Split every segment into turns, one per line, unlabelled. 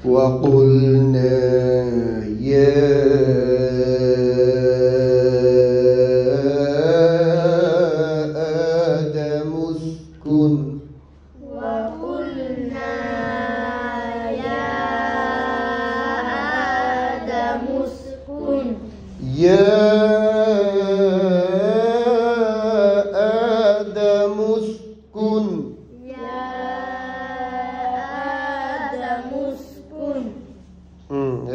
وقلنا يا آدم اسكن
وقلنا يا آدم اسكن
يا آدم اسكن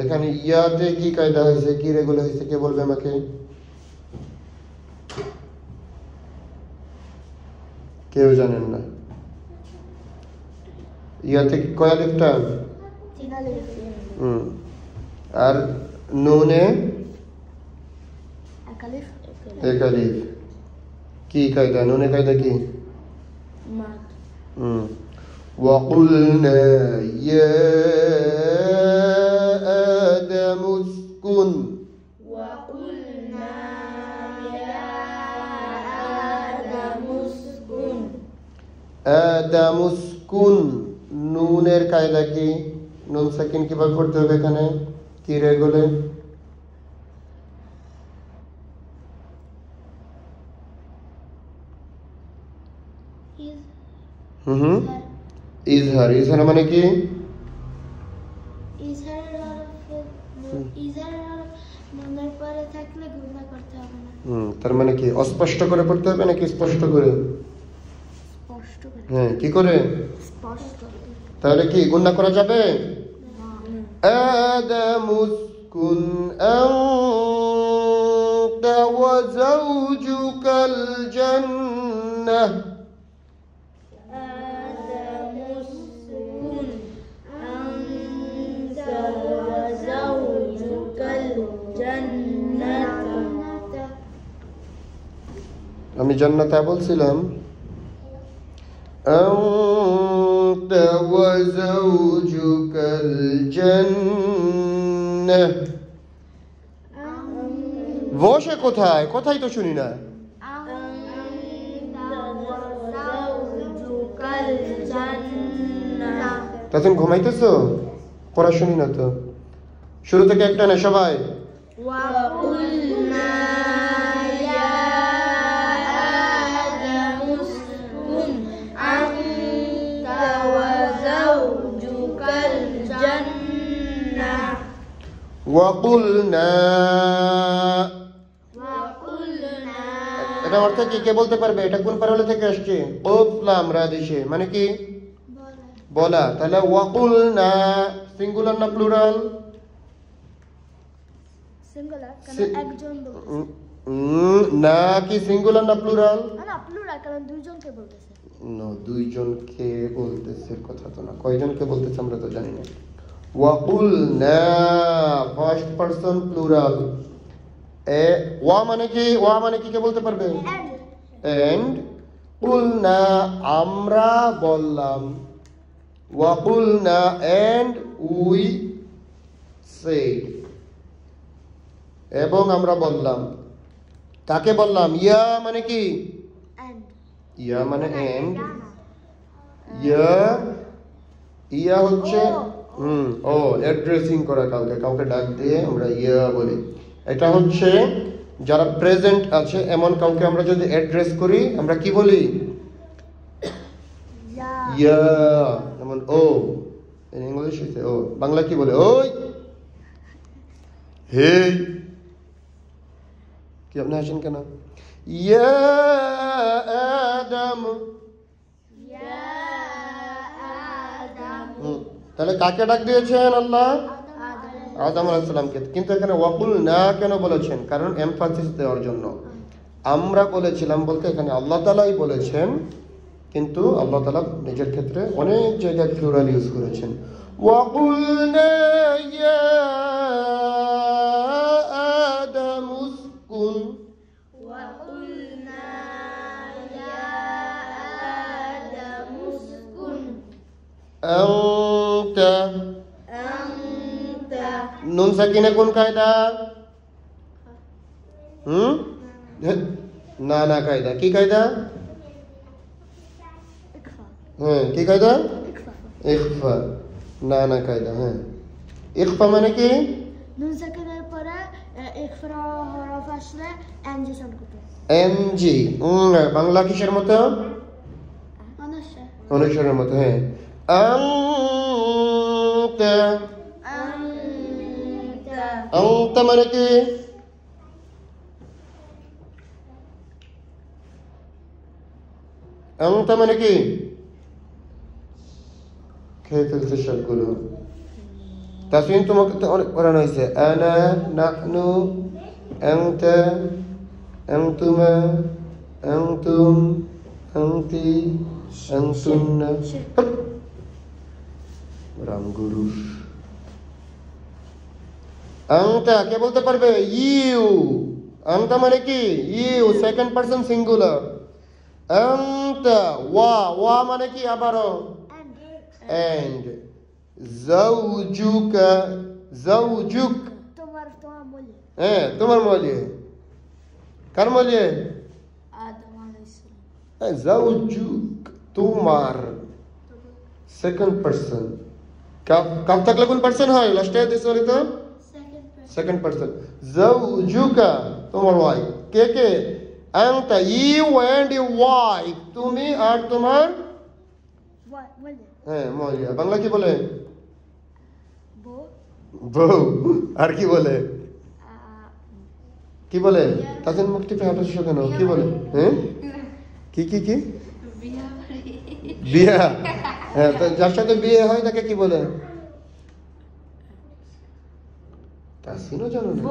এখানে ইয়াতে কি কায়দা হয়েছে, কি রেগুল হয়েছে, কে বলবে আমাকে? কেউ জানেন না? ইয়াতে কয় আলিফটা? আর নুনে এক আলিফ। কি কায়দা? নুনে কায়দা কি? وقلنا يا آدم اسكن
وقلنا يا آدم اسكن
آدم اسكن নুনের কায়দা কি? নুন সাকিন কিভাবে পড়তে হবে এখানে? কি রেগুলে? ইজহার। ইজহার মানে কি? তার মানে কি অস্পষ্ট করে পড়তে হবে নাকি স্পষ্ট করে? হ্যাঁ, কি করে? তাহলে কি গুণা করা যাবে? آدم اسكن أنت وزوجك الجنة আমি জান্নাতে বলছিলাম أنت وزوجك الجنة বসে কোথায়? কোথায় তো শুনি না। তখন ঘুমাইতেছো? পড়া শুনি না তো। শুরু থেকে একটা না সবাই। وقلنا এটা অর্থ কি? কে বলতে পারবে? এটা কোন পারলে থেকে আসছে? কফলাম রাদিশে মানে কি? বলা। তাহলে ওয়াকুলনা সিঙ্গুলার না প্লুরাল?
সিঙ্গুলার, কারণ একজন বলতেছে।
না কি সিঙ্গুলার না প্লুরাল?
না প্লুরাল, কারণ দুইজনকে বলতেছে।
না, দুইজনকে বলতেছে কথা তো না। কয়জনকে বলতেছে আমরা তো জানি না। ওয়াকুলনা ফার্স্ট পারসন প্লুরাল। ওয়া মানে কি? ওয়া মানে কি কে বলতে পারবে? এন্ড। কুলনা আমরা বললাম। ওয়াকুলনা এন্ড উই সেড এবং আমরা বললাম। কাকে বললাম? ইয়া মানে কি? ইয়া মানে এন্ড। ইয়া হচ্ছে ও অ্যাড্রেসিং করা, কাউকে ডাক দিয়ে আমরা ইয়া বলি। এটা হচ্ছে যারা প্রেজেন্ট আছে এমন কাউকে আমরা যদি অ্যাড্রেস করি আমরা কি বলি? ইয়া। যেমন ও ইন ইংলিশ ইজ ও। বাংলা কি বলে? ওই, হে। কি আপনি আসেন কেন? ইয়া আদম। তাহলে কাকে ডাক দিয়েছেন আল্লাহ? আদম আলাইহিস সালামকে। কিন্তু এখানে ওয়াকুল না কেন বলেছেন? কারণ এমফাসিস দেওয়ার জন্য। আমরা বলেছিলাম বলতে এখানে আল্লাহ তাআলাই বলেছেন, কিন্তু আল্লাহ তাআলা নিজের ক্ষেত্রে অনেক জায়গায় প্লুরাল ইউজ করেছেন। ওয়াকুলনা ইয়া আদম উসকুন।
ওয়াকুলনা ইয়া আদম উসকুন
আনতা। নুন সাকিনে কোন কায়দা? না না কায়দা। কি কায়দা? হ্যাঁ, কি কায়দা? ইখফা। না না কায়দা, হ্যাঁ। ইখফা মানে কি?
নুন সাকিনের পরে ইখফা হরফ আসলে এনজি সাউন্ড করতে হয়।
এনজি। বাংলা কিসের মতো?
অনুষ্ঠা
অনুসারের মতো, হ্যাঁ। আনতা।
আনতা
আনতা মানে কি? আনতা মানে কি? খেয়ে ফেলছে সবগুলো। তাসমিন তোমাকে তো অনেক পড়ানো হয়েছে। আনা, নাহনু, আনতা, আনতুমা, আনতুম, আনতি, আনতুন্না। রামগুরু। আনতা কে বলতে পারবে? ইউ। আনতা মানে কি? You, second person singular. আনতা। ওয়া, ওয়া মানে কি আবারও? এন্ড। জাওজুকা, জাওজুক।
তোমার মলি
হ্যাঁ, তোমার মলিয়ে। কার মলিয়ে?
আদম আলাইহিস সালাম।
জাওজুক, তোমার। Second person. কাপ থাকলে কোন পারসন হয়? লাস্টে দিস বলি তো? Second person. জাওজুকা, তোমার ওয়াইফ। কে কে? আনতা, ইউ এন্ড ইউ ওয়াইফ, তুমি আর তোমার।
মলি
হ্যাঁ, মলিয়া। বাংলা কি বলে?
বউ
বউ। আর কি বলে? কি বলে? তাদের মুক্তি হাঁটাচ্ছ কেন? কি বলে? হ্যাঁ, কি কি কি? বিয়া। হ্যাঁ, তো যার সাথে বিয়ে হয় তাকে কি বলে? তাসিনও জানো না?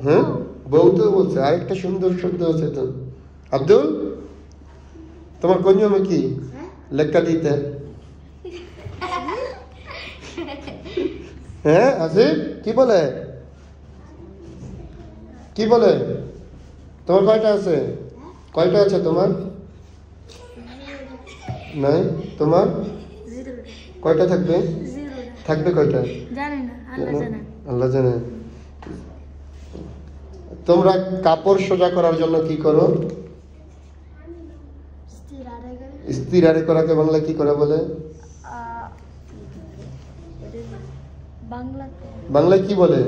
হ্যাঁ, বউ তো বলছে। আরেকটা সুন্দর শব্দ আছে তো। আব্দুল, তোমার কোন নিয়মে কি লেখা দিতে? হ্যাঁ, আসিফ কি বলে? কি বলে? তোমার কয়টা আছে? কয়টা আছে তোমার? নাই। তোমার কয়টা থাকবে? থাকবে কয়টা?
জানি না, আল্লাহ জানেন।
আল্লাহ জানে। তোমরা কাপড় সোজা করার জন্য কি করো? স্থির আরে করাকে বাংলা কি করে বলে? বাংলায় কি বলে?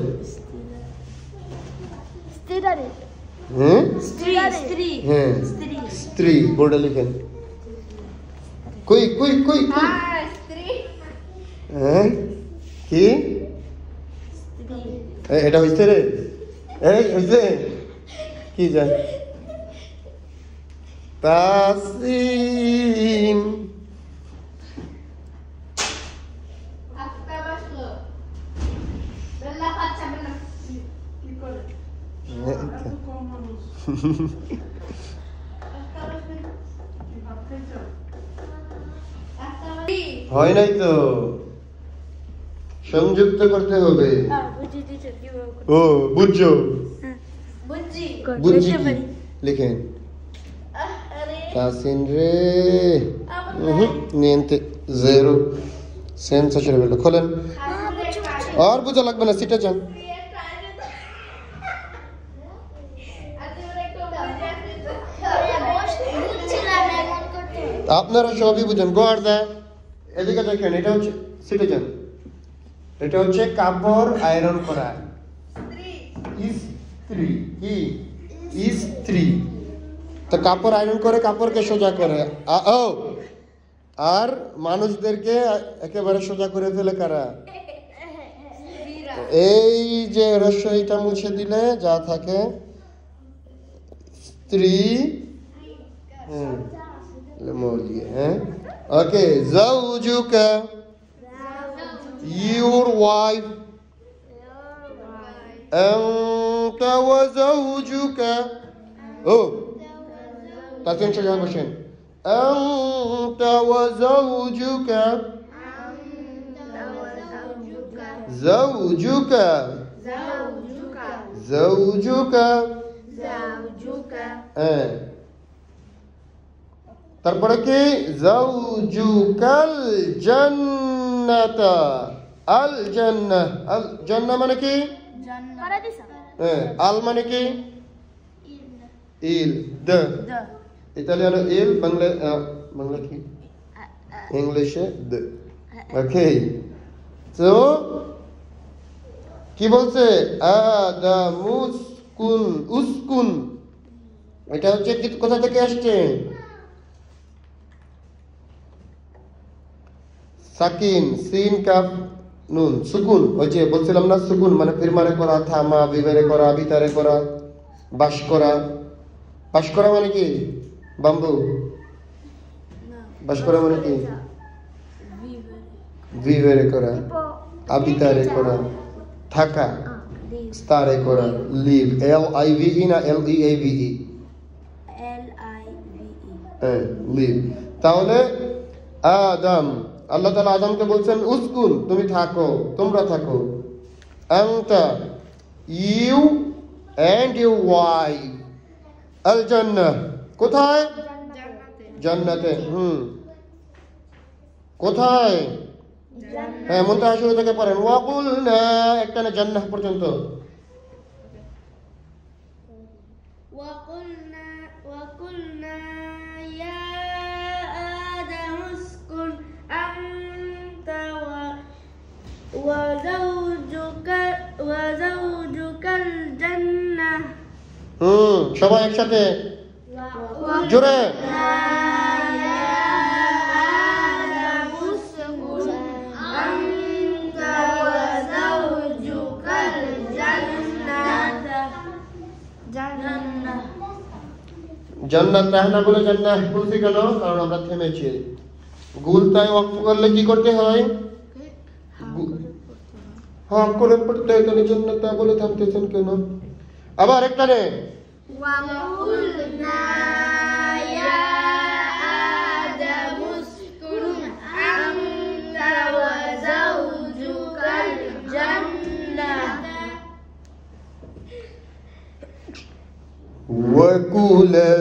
হ্যাঁ, হ্যাঁ, স্ত্রী। বোর্ডে লিখেন। কই কই কই কই? হ্যাঁ, কি? এটা হইছে রে? এই হইছে কি? জান তাসিন। হয় নাই তো, সংযুক্ত করতে হবে। ও বুঝছো? বুঝছি কি? লিখেন তাসিন রে। নিয়ন্তে জিরো সেন্স আসলে বলো। খোলেন। আর বুঝা লাগবে না, সিটে যান। আপনারা সবই বুঝেন। গোয়ার দা এদিকে দেখেন, এটা হচ্ছে সিটে যান। এটা হচ্ছে কাপড় আয়রন করা। ইস্ত্রি। কি? ইস্ত্রি। তো কাপড় আয়রন করে, কাপড়কে সোজা করে। ও, আর মানুষদেরকে একেবারে সোজা করে ফেলে কারা? এই যে রস্যইটা মুছে দিলে যা থাকে স্ত্রী। হ্যাঁ, ওকে। জাওজুকা, your wife. أنت وزوجك. Oh, তাসিন সোজা বসেন। أنت وزوجك. زوجك. زوجك. হ্যাঁ, তারপরে কি? জাওজুকাল জান্নাতা। আল জান্নাহ। আল জান্নাহ মানে কি? হ্যাঁ, আল মানে কি? ইল। দ। ইতালিয়ানো ইল, বাংলা কি? ইংলিশে দ। ওকে। তো কি বলছে আদামুসকুন উসকুন, এটা হচ্ছে কোথা থেকে আসছে? সাকিন সিন কাফ নুন সুকুন। ওই যে বলছিলাম না, সুকুন মানে ফিরমারে করা, থামা, বিবেরে করা, বিতারে করা, বাস করা। বাস করা মানে কি বাম্বু? বাস করা মানে কি? ভিভেরে করা, আবিতারে করা, থাকা, স্তারে করা, লিভ। LIVE না LEAVE? লিভ। তাহলে আদম, আল্লাহ তাআলা আদমকে বলছেন উসকুন, তুমি থাকো, তোমরা থাকো। আনতা, ইউ এন্ড ইউর ওয়াইফ, আল জান্নাহ, কোথায়? জান্নাতে। কোথায়? হ্যাঁ, মুনতাহা শুরু থেকে পড়েন। ওয়াকুলনা, একটা না জান্নাহ পর্যন্ত।
وقلنا يا آدم اسكن أنت وزوجك الجنة।
সবাই একসাথে জোরে। জান্নাত রাহনা বলে জান্নাহ বলছি কেন? কারণ আমরা থেমেছি। গুলতায় ওয়াকফ করলে কি করতে হয়? হ্যাঁ করে পড়তে হয়। তাহলে জান্নাত বলে থামতেছেন কেন? আবার একটা নে।
وقلنا يا آدم اسكن أنت وزوجك الجنة
وكلا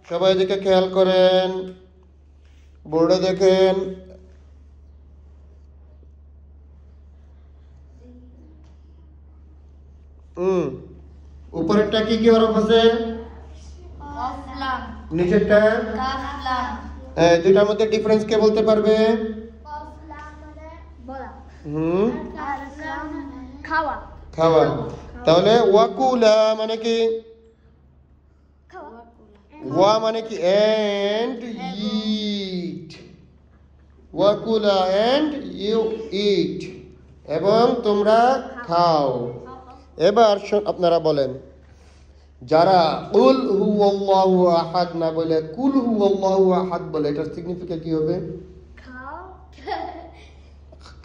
সবাই দিকে খেয়াল করেন, বোর্ডে দেখেন। উপরেরটা কি কি হরফ আছে? নিচেরটা? দুইটার মধ্যে ডিফারেন্স কে বলতে পারবে? খাওয়া। তাহলে ওয়াকুলা মানে কি? ওয়া মানে কি? And eat. ওয়াকুলা এন্ড ইউ ইট, এবং তোমরা খাও। এবার আপনারা বলেন, যারা কুল হুয়াল্লাহু আহাদ না বলে কুল হুয়াল্লাহু আহাদ বলে, এটার সিগনিফিকেন্ট কি হবে?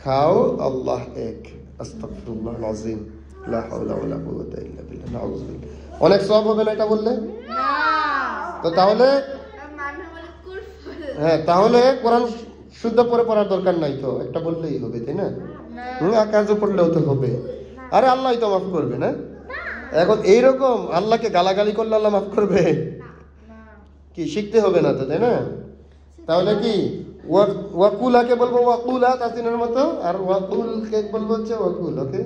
খাও, আল্লাহ এক। আস্তাগফিরুল্লাহল আযীম, লা হাওলা ওয়ালা কুওয়াতা ইল্লা বিল্লাহ, নাউযুবিল্লাহ। অনেক সওয়াব হবে না এটা বললে? তো তাহলে হ্যাঁ, তাহলে কোরআন শুদ্ধ পড়ে পড়ার দরকার নাই, তো একটা বললেই হবে, তাই না? কাজও পড়লেও তো হবে। আরে আল্লাহই তো মাফ করবে না? এখন এইরকম আল্লাহকে গালাগালি করলে আল্লাহ মাফ করবে? কি শিখতে হবে না তো, তাই না? তাহলে কি ওয়াকুলাকে বলবো ওয়াকুলা তাসিনের মতো, আর ওয়াকুলকে বলবো হচ্ছে ওয়াকুল। ওকে,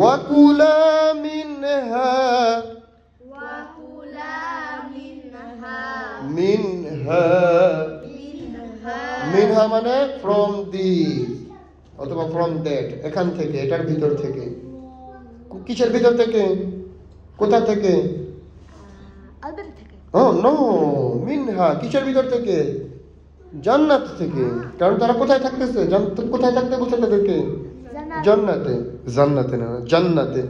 ওয়াকুলা মিনহা, মিনহা মানে ফ্রম দিস অথবা ফ্রম দ্যাট, এখান থেকে, এটার ভিতর থেকে। কিসের ভিতর থেকে? কোথা থেকে? নো, মিনহা কিসের ভিতর থেকে? জান্নাত থেকে। কারণ তারা কোথায় থাকতেছে? কোথায় থাকতে বলছে তাদেরকে? জান্নাতে। জান্নাতে না, জান্নাতে।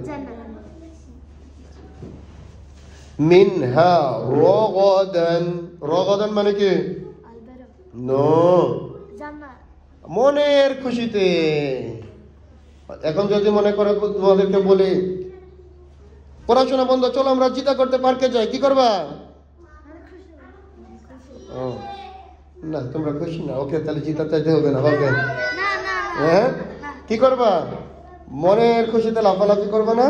মিনহা রগাদান, রগাদান মানে কি? নো, মনের খুশিতে। এখন যদি মনে করে তোমাদেরকে বলি পড়াশোনা বন্ধ, চলো আমরা চিতা করতে পার্কে যাই, কি করবা? না, তোমরা খুশি না? ওকে, তাহলে চিতা চাইতে হবে না। ওকে, হ্যাঁ, কি করবা? মনের খুশিতে লাফালাফি করবো না?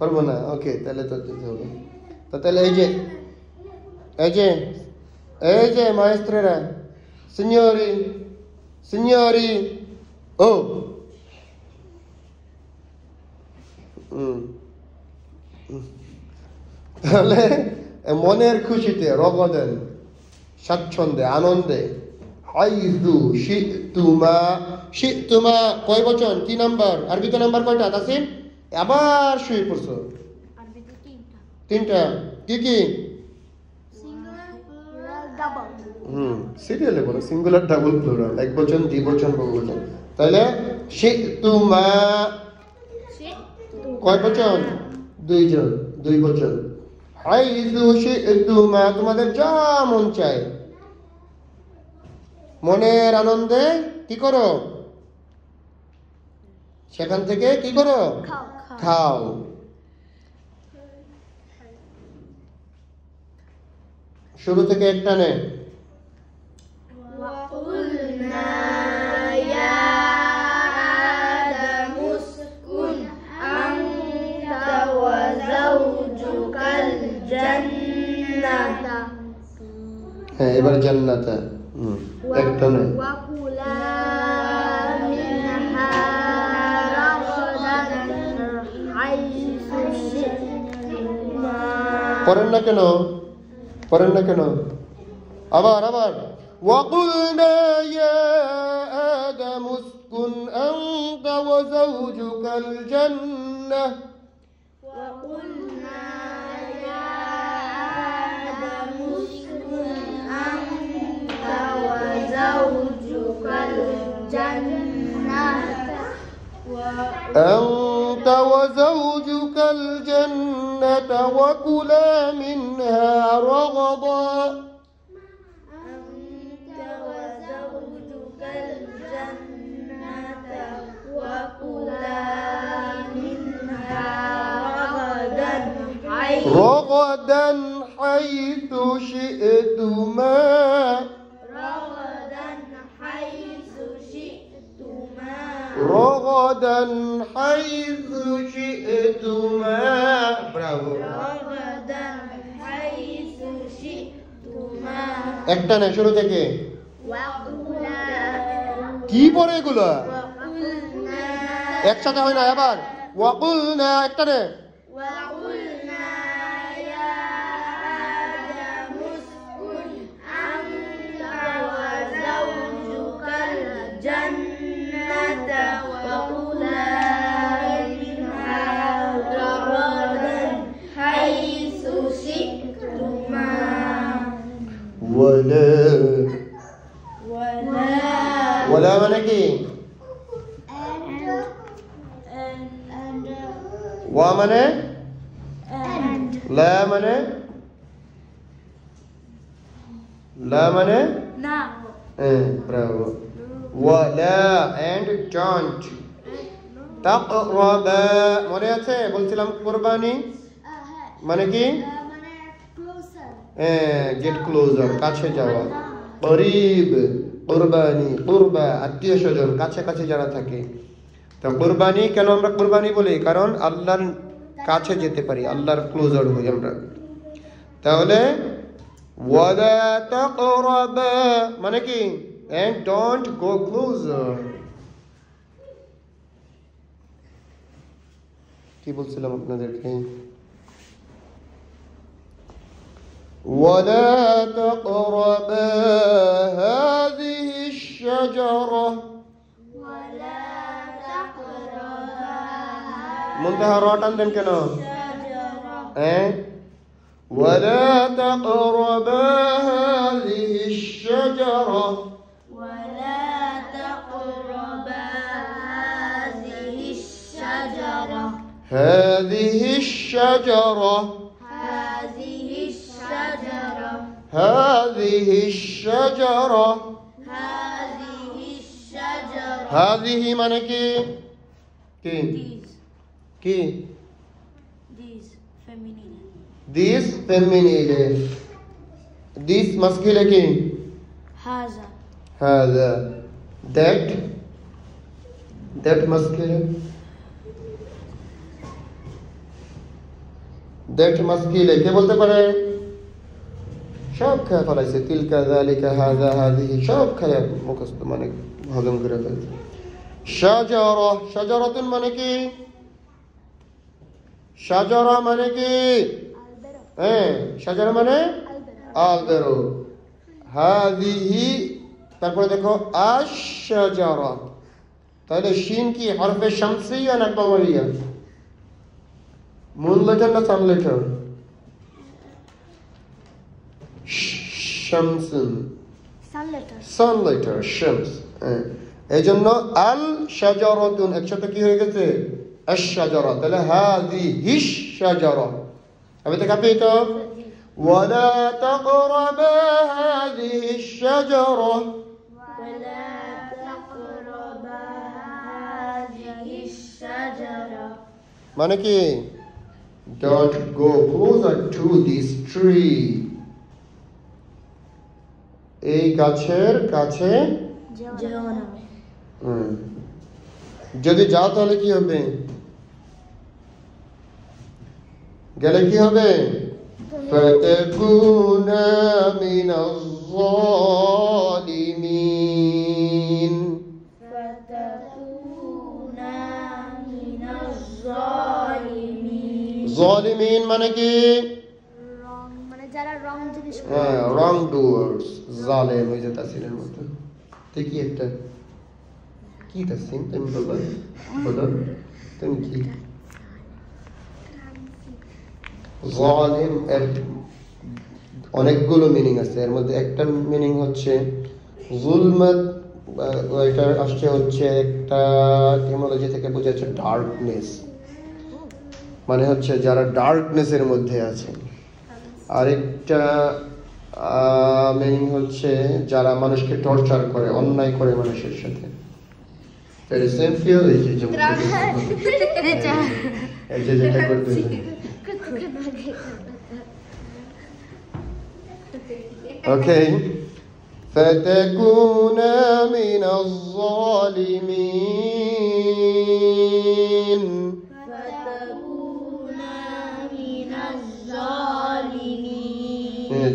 করবো না। ওকে, তাহলে তো যেতে হবে। তো তাহলে এই যে মায়েস্ট্রেরা, সিনিয়রি ও তাহলে মনের খুশিতে, রগদান স্বাচ্ছন্দ্যে, আনন্দে। হাইযু শি'তুমা, শি'তুমা কয় বচন, কি নাম্বার, আরবিতে নাম্বার কয়টা তাসিম? আবার শুয়ে পড়ছো।
আরবিতে তিনটা।
তিনটা, কি কি?
Singular, plural, double.
সিরিয়ালে বলো সিঙ্গুলার, ডাবল, প্লুরাল, এক বচন, দ্বিবচন, বহুবচন। তাহলে শি'তুমা কয় বচন? দুইজন, দুই বচন। হাইযু শি'তুমা তোমাদের যা মন চায়, মনের আনন্দে কি করো, সেখান থেকে কি করো,
খাও।
খাও। শুরু থেকে একটা নে।
وقلنا يا آدم اسكن أنت وزوجك الجنة
হ্যাঁ, এবার জান্নাতে। একটা নে।
وكلا منها رغدا حيث شئتما
পড়েন না কেন, পড়েন না কেন? আবার আবার। وقلنا يا آدم اسكن أنت وزوجك الجنة
وقلنا يا آدم اسكن أنت وزوجك الجنة
أنت وزوجك الجنة وكلا منها رغدا
أنت وزوجك الجنة وكلا منها
رغدا حيث شئتما
رغدا حيث شئتما
رغدا حيث شئتما ব্রাভো
رغدا حيث شئتما
একটা না শুরু থেকে
وقلنا
কি পড়ে এগুলো
وقلنا
একসাথে হয় না আবার ওয়াকুলনা একটা না
وقلنا يا آدم اسكن أنت وزوجك الجنة وكلا منها رغدا حيث شئتما
ولا
ولا
ولا মানে কি
and
ওয়া মানে লা মানে লা মানে
না
ব্রাভো ওয়ালা এন্ড ডোন্ট তাকরাবা মনে আছে বলছিলাম কুরবানি মানে কি
মানে ক্লোজার
গেট ক্লোজার কাছে যাওয়া করিব কুরবানি কুরবা আত্মীয় স্বজন কাছে কাছে যারা থাকে তো কুরবানি কেন আমরা কুরবানি বলি কারণ আল্লাহর কাছে যেতে পারি আল্লাহর ক্লোজার হই আমরা তাহলে ওয়ালা তাকরাবা মানে কি and don't go closer কি বলছিলাম আপনাদেরকে ولا تقربا هذه الشجرة
ولا تقربا
منتهى روتان দেন কেন ولا تقربا هذه الشجرة
ولا تقربا هذه الشجرة
هذه الشجرة
هذه الشجرة
هذه الشجرة
هذه الشجرة
هذه মানে কি কি কি
These feminine
this feminine this masculine কি
هذا
هذا that masculine that masculine কে বলতে পারে সব খেয়ে ফেলাইছে তিলকা যালিকা হাযা হাযিহি সব খেয়ে মুখস্থ মানে হজম করে ফেলছে শাজারা শাজারাতুন মানে কি শাজারা মানে কি হ্যাঁ, শাজারা মানে আলবেরো। হাদিহি, তারপরে দেখো আশ-শাজারা, তাহলে শিন কি হরফে শামসিয়া না কমরিয়া? মুন লেটার না সান লেটার? শামসুন, সান লেটার, শামস। এই জন্য আল শাজারাতুন একসাথে কি হয়ে গেছে? আশ-শাজারা। তাহলে হাদিহি শাজারা। আমি তো কাপি তো ওয়ালা তাকরাবা হাদিহি শাজারা, মানে কি don't go closer to this tree, এই গাছের কাছে যদি যাও তাহলে কি হবে? গেলে কি হবে? ফাতাকুনা মিনাজ জালিমিন। জালিমিন মানে কি?
মানে যারা রং জিনিস
হ্যাঁ, রং ডুয়ার্স, জালেম, ওই যে তাসিরের মতো। দেখি একটা কি তাসিন তুমি বলো, বলো তুমি কি? জালিম এর অনেকগুলো মিনিং আছে, এর মধ্যে একটা মিনিং হচ্ছে জুলমাত, এটা আসছে হচ্ছে একটা টেকনোলজি থেকে বোঝাচ্ছে ডার্কনেস, মানে হচ্ছে যারা ডার্কনেসের মধ্যে আছে। আরেকটা মিনিং হচ্ছে যারা মানুষকে টর্চার করে, অন্যায় করে মানুষের সাথে। যেটা করতে ওকে, ফাতাকুনা মিনাজ জালিমিন।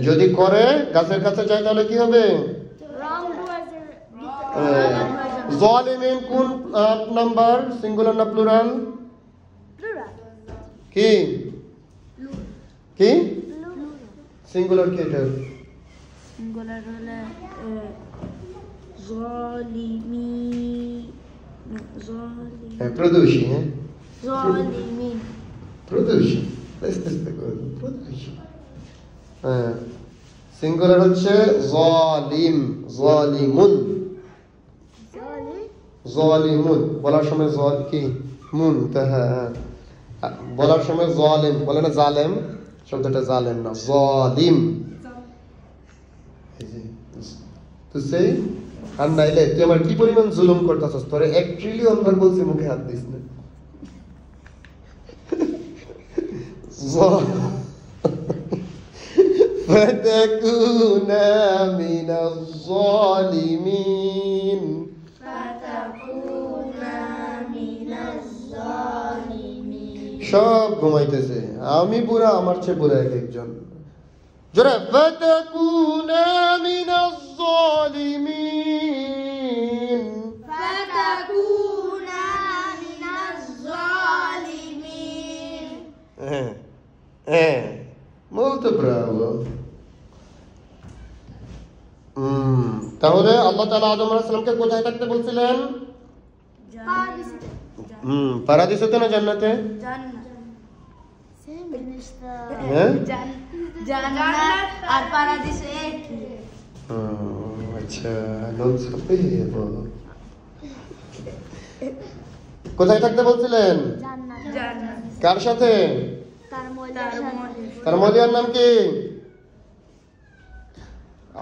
যদি করে গাছের কাছে যায় তাহলে কি হবে? জালিমিন কোন নাম্বার, সিঙ্গুলার না প্লুরাল? কি কি সিঙ্গুলার কি? এটা
সিঙ্গুলার হলে জালিমিন,
প্রদোষী। হ্যাঁ,
জালিমিন,
প্রদোষী, হ্যাঁ। সিঙ্গুলার হচ্ছে জালিম, জালিমুন, জালিমুন। বলার সময় কি মুন, হ্যাঁ, বলার সময় জালিম বলে না, জালেম শব্দটা জালেম না, জালিম। তো সেই আর নাইলে তুই আমার কি পরিমাণ জুলুম করতেছস, তোরে 1 ট্রিলিয়ন বার বলছি মুখে হাত দিস না। ফাতাকুনা মিনাজ জালিমিন, সব ঘুমাইতেছে, আমি পুরা, আমার চেয়ে পুরা এক একজন। জোরে ফাতাকুনা মিনাজ জালিমিন,
ফাতাকুনা মিনাজ জালিমিন।
molto bravo। তাহলে আল্লাহ তাআলা আদম আলাইহিস সালামকে কোথায় থাকতে বলছিলেন? পারাদিসে না জান্নাতে?
জান্নাত আর পারাদিস একই।
আচ্ছা, non sapevo। কোথায় থাকতে বলছিলেন?
জান্নাত।
কার সাথে? তার মৌলিয়ার নাম কি?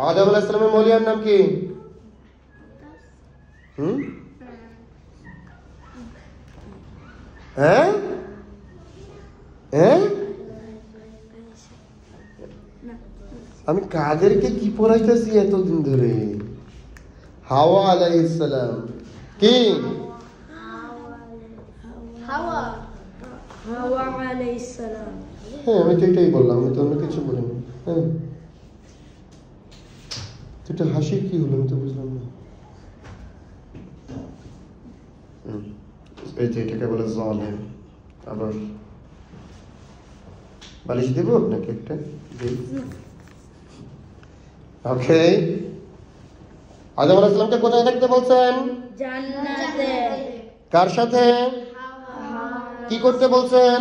আদম আলাইহিস সালামের মৌলিয়ার নাম কি? হ্যাঁ হ্যাঁ, আমি কাদেরকে কি পড়াইতেছি এতদিন ধরে? হাওয়া আলাইহিস সালাম। কি?
হাওয়া আলাইহিস সালাম।
হ্যাঁ, আমি তো এটাই বললাম, আমি তো অন্য কিছু বলিনি। হ্যাঁ, এটা হাসির কি হলো আমি তো বুঝলাম না। এই যে এটাকে বলে জালেম। আবার বালিশ দেবো আপনাকে একটা? ওকে, আদম আলাইহিস সালামকে কোথায় থাকতে বলছেন?
জান্নাতে।
কার সাথে? কি করতে বলছেন?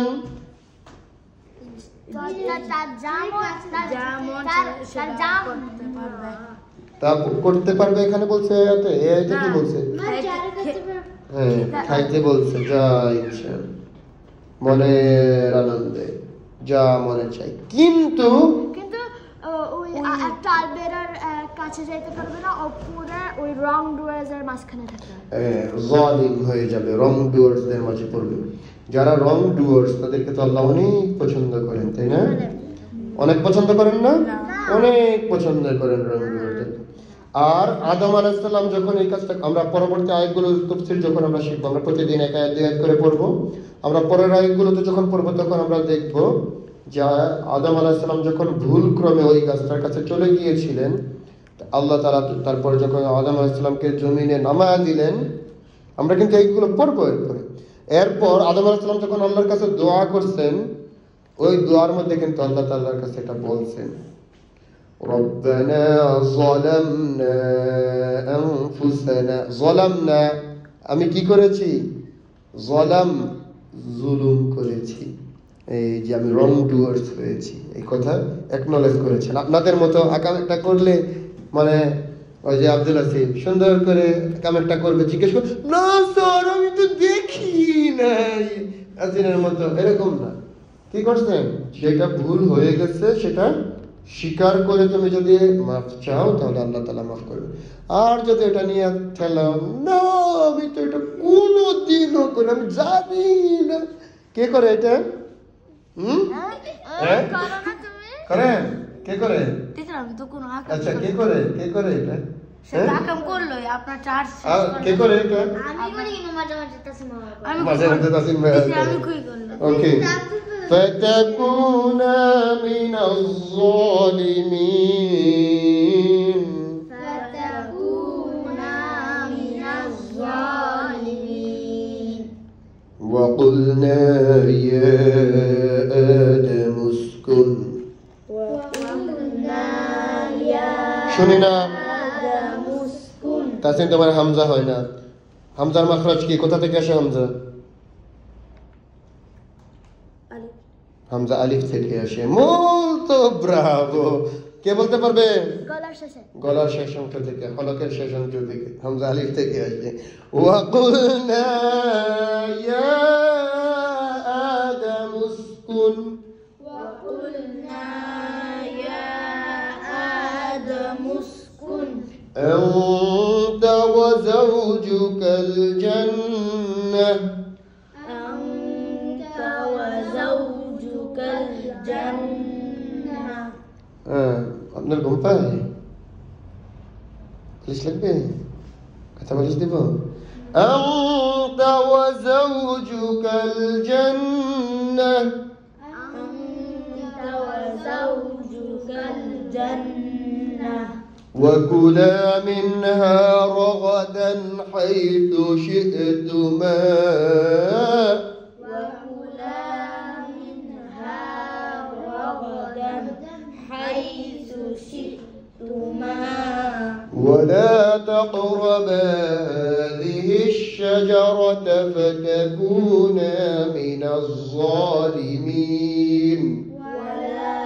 তা করতে পারবে এখানে বলছে আয়াতে? এই আয়াতে কি বলছে? হ্যাঁ, খাইতে বলছে যা ইচ্ছা, মনের আনন্দে যা মনে চাই, কিন্তু
ওই একটা আলবেরার কাছে যাইতে পারবে না, পুরো ওই রং ডুয়ার্স এর মাঝখানে থাকবে।
জালিম হয়ে যাবে, রং ডুয়ার্সদের মাঝে পড়বে। যারা রং ডুয়ার্স তাদেরকে তো আল্লাহ অনেক পছন্দ করেন, তাই না? অনেক পছন্দ করেন না? অনেক পছন্দ করেন রং ডুয়ার্সদের। আর আদম আলাইহিস সালাম যখন এই কাজটা, আমরা পরবর্তী আয়াতগুলো তাফসীর যখন আমরা শিখবো, আমরা প্রতিদিন এক আয়াত দুই আয়াত করে পড়বো, আমরা পরের আয়াতগুলোতে যখন পড়বো তখন আমরা দেখবো যে আদম আলাইহিস সালাম যখন ভুল ক্রমে ওই গাছটার কাছে চলে গিয়েছিলেন, আল্লাহ তাআলা তারপরে যখন আদম আলাইহিস সালামকে জমিনে নামায়া দিলেন, আমরা কিন্তু এইগুলো পড়বো এরপর আদম আলাইহিস সালাম যখন আল্লাহর কাছে দোয়া করছেন, ওই দোয়ার মধ্যে কিন্তু আল্লাহ তাআলার কাছে এটা বলছেন, রব্বানা যালামনা আনফুসানা। যালামনা, আমি কি করেছি? যালাম, জুলুম করেছি, এই যে আমি রং ডুয়ার্স হয়েছি, এই কথা অ্যাকনলেজ করেছেন। আপনাদের মতো কামেরটা করলে, মানে ওই যে আব্দুল আসিফ সুন্দর করে কামেরটা করবে, জিজ্ঞেস করবে না স্যার আমি তো দেখি নাই, আসিনের মতো এরকম না। কি করছেন? যেটা ভুল হয়ে গেছে সেটা স্বীকার করে তুমি যদি মাফ চাও তাহলে আল্লাহ তাআলা মাফ করবে। আর যদি এটা নিয়ে ঠেলাও, না আমি তো এটা কোনোদিনও করে আমি জানি না। কে করে এটা? করেন? কে করে? আচ্ছা, কে করে? কে করে এটা? কে করে এটা? মাঝে মাঝে তাসিম ভাই। ওকে, فتكون من الظالمين وقلنا يا آدم اسكن শুনি না তাসিম, তোমার হামজা হয় না। হামজার মাখরাজ কি? কোথা থেকে আসে হামজা? হামজা আলিফ থেকে আসে। মোলতো ব্রাভো। কে বলতে পারবে? গলার শেষ অংশ থেকে, হলকের শেষ অংশ থেকে, হামজা আলিফ থেকে আসে। ওয়াকুলনা ইয়া আদম উসকুন, ওয়াকুলনা ইয়া আদম উসকুন আনতা ওয়া যাওজুকাল জান্নাহ, আপনার ঘুম পায়? বালিশ লাগবে? কথা বালিশ দিব? আনতা ওয়া যাওজুকাল জান্নাহ, আনতা ওয়া যাওজুকাল জান্নাহ ওয়া কুলা মিনহা রাগাদান হাইথু শি'তুমা, ولا تقربا هذه الشجرة فتكونا من الظالمين. ولا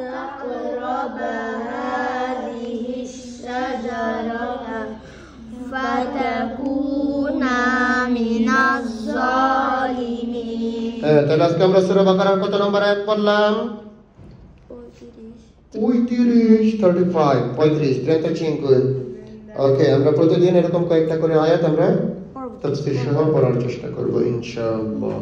تقربا هذه الشجرة فتكونا من الظالمين. তাহলে আজকে আমরা সূরা বাকারার কত নম্বর আয়াত পড়লাম? 35. ওকে, আমরা প্রতিদিন এরকম কয়েকটা করে আয়াত আমরা তাফসীর সহ পড়ার চেষ্টা করব ইনশাআল্লাহ।